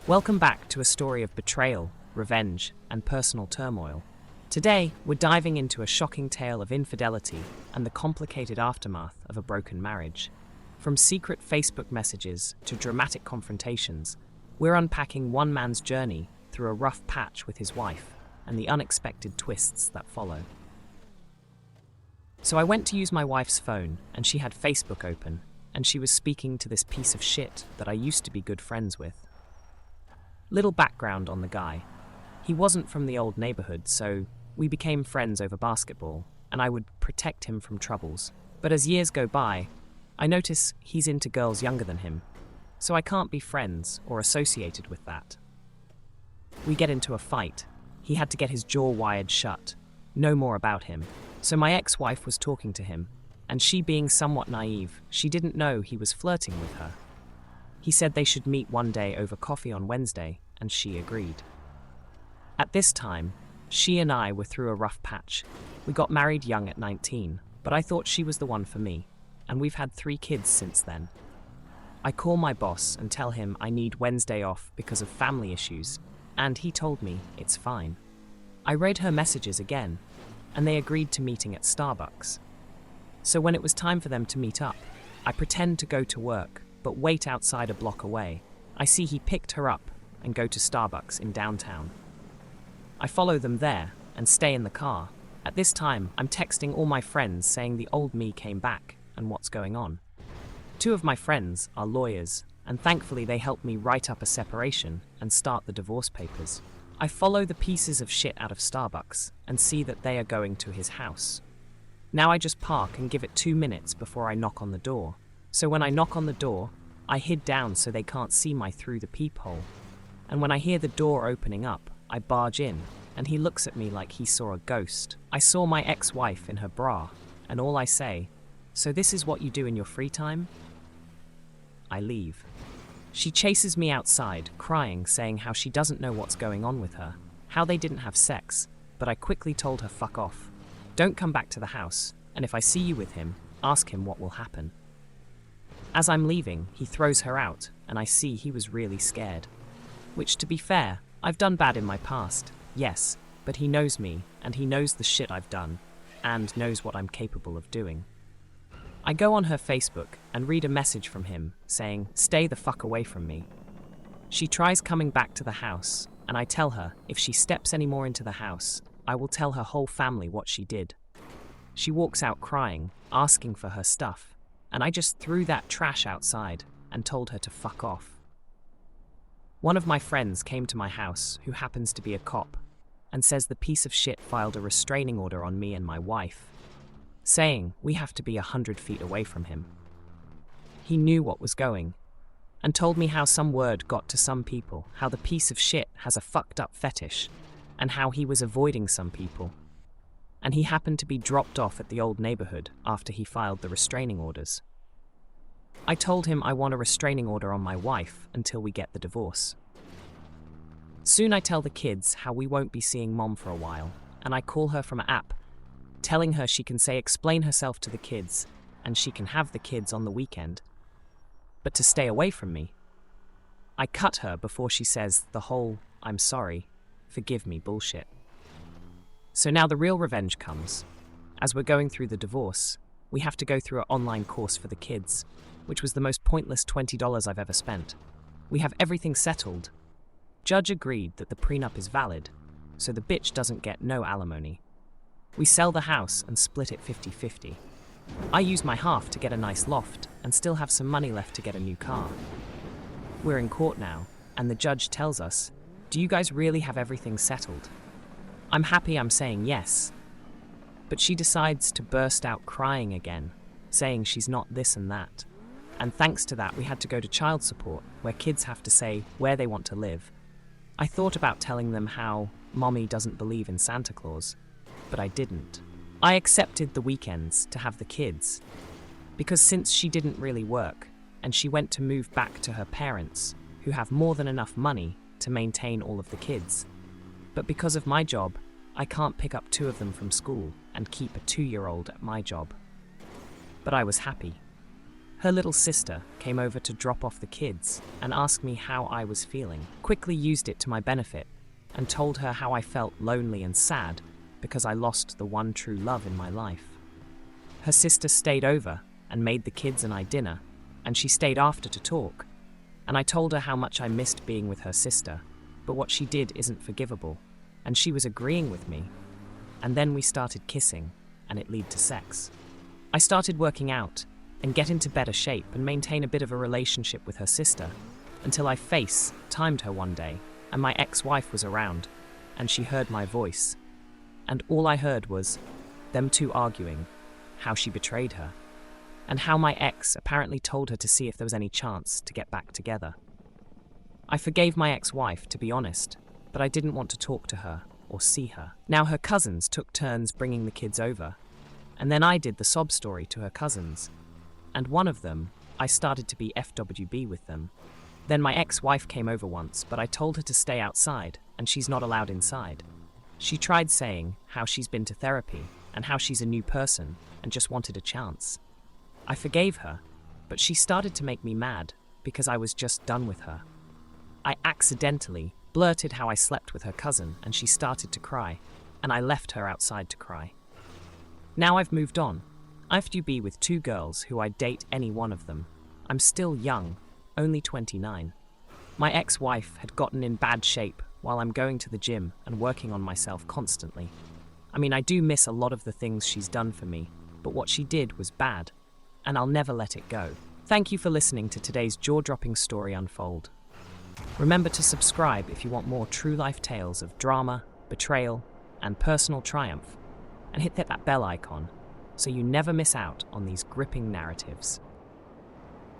Welcome back to a story of betrayal, revenge, and personal turmoil. Today, we're diving into a shocking tale of infidelity and the complicated aftermath of a broken marriage. From secret Facebook messages to dramatic confrontations, we're unpacking one man's journey through a rough patch with his wife and the unexpected twists that follow. So I went to use my wife's phone, and she had Facebook open, and she was speaking to this piece of shit that I used to be good friends with. Little background on the guy. He wasn't from the old neighborhood, so we became friends over basketball, and I would protect him from troubles. But as years go by, I notice he's into girls younger than him, so I can't be friends or associated with that. We get into a fight. He had to get his jaw wired shut. No more about him. So my ex-wife was talking to him, and she being somewhat naive, she didn't know he was flirting with her. He said they should meet one day over coffee on Wednesday, and she agreed. At this time, she and I were through a rough patch. We got married young at 19, but I thought she was the one for me, and we've had 3 kids since then. I call my boss and tell him I need Wednesday off because of family issues, and he told me it's fine. I read her messages again, and they agreed to meeting at Starbucks. So when it was time for them to meet up, I pretend to go to work, but wait outside a block away. I see he picked her up and go to Starbucks in downtown. I follow them there and stay in the car. At this time, I'm texting all my friends saying the old me came back and what's going on. 2 of my friends are lawyers, and thankfully they helped me write up a separation and start the divorce papers. I follow the pieces of shit out of Starbucks and see that they are going to his house. Now I just park and give it 2 minutes before I knock on the door. So when I knock on the door, I hid down so they can't see my through the peephole. And when I hear the door opening up, I barge in, and he looks at me like he saw a ghost. I saw my ex-wife in her bra, and all I say, "So this is what you do in your free time?" I leave. She chases me outside, crying, saying how she doesn't know what's going on with her, how they didn't have sex, but I quickly told her fuck off. Don't come back to the house, and if I see you with him, ask him what will happen. As I'm leaving, he throws her out, and I see he was really scared. Which, to be fair, I've done bad in my past, yes, but he knows me, and he knows the shit I've done, and knows what I'm capable of doing. I go on her Facebook and read a message from him saying, "Stay the fuck away from me." She tries coming back to the house, and I tell her if she steps any more into the house, I will tell her whole family what she did. She walks out crying, asking for her stuff, and I just threw that trash outside and told her to fuck off. One of my friends came to my house, who happens to be a cop, and says the piece of shit filed a restraining order on me and my wife, saying we have to be 100 feet away from him. He knew what was going, and told me how some word got to some people, how the piece of shit has a fucked up fetish, and how he was avoiding some people. And he happened to be dropped off at the old neighborhood after he filed the restraining orders. I told him I want a restraining order on my wife until we get the divorce. Soon I tell the kids how we won't be seeing mom for a while, and I call her from an app, telling her she can explain herself to the kids, and she can have the kids on the weekend, but to stay away from me. I cut her before she says the whole "I'm sorry, forgive me" bullshit. So now the real revenge comes. As we're going through the divorce, we have to go through an online course for the kids, which was the most pointless $20 I've ever spent. We have everything settled. Judge agreed that the prenup is valid, so the bitch doesn't get no alimony. We sell the house and split it 50-50. I use my half to get a nice loft and still have some money left to get a new car. We're in court now, and the judge tells us, "Do you guys really have everything settled?" I'm happy I'm saying yes, but she decides to burst out crying again, saying she's not this and that. And thanks to that, we had to go to child support, where kids have to say where they want to live. I thought about telling them how mommy doesn't believe in Santa Claus, but I didn't. I accepted the weekends to have the kids, because since she didn't really work, and she went to move back to her parents, who have more than enough money to maintain all of the kids. But because of my job, I can't pick up 2 of them from school and keep a 2-year-old at my job. But I was happy. Her little sister came over to drop off the kids and asked me how I was feeling. Quickly used it to my benefit and told her how I felt lonely and sad because I lost the one true love in my life. Her sister stayed over and made the kids and I dinner, and she stayed after to talk. And I told her how much I missed being with her sister, but what she did isn't forgivable, and she was agreeing with me. And then we started kissing, and it led to sex. I started working out and get into better shape and maintain a bit of a relationship with her sister, until I FaceTimed her one day, and my ex-wife was around, and she heard my voice. And all I heard was them two arguing, how she betrayed her, and how my ex apparently told her to see if there was any chance to get back together. I forgave my ex-wife, to be honest, but I didn't want to talk to her or see her. Now her cousins took turns bringing the kids over, and then I did the sob story to her cousins. And one of them, I started to be FWB with them. Then my ex-wife came over once, but I told her to stay outside, and she's not allowed inside. She tried saying how she's been to therapy and how she's a new person and just wanted a chance. I forgave her, but she started to make me mad because I was just done with her. I accidentally blurted how I slept with her cousin, and she started to cry, and I left her outside to cry. Now I've moved on. I have to be with two girls who I'd date any one of them. I'm still young, only 29. My ex-wife had gotten in bad shape while I'm going to the gym and working on myself constantly. I mean, I do miss a lot of the things she's done for me, but what she did was bad, and I'll never let it go. Thank you for listening to today's jaw-dropping story unfold. Remember to subscribe if you want more true-life tales of drama, betrayal, and personal triumph, and hit that bell icon so you never miss out on these gripping narratives.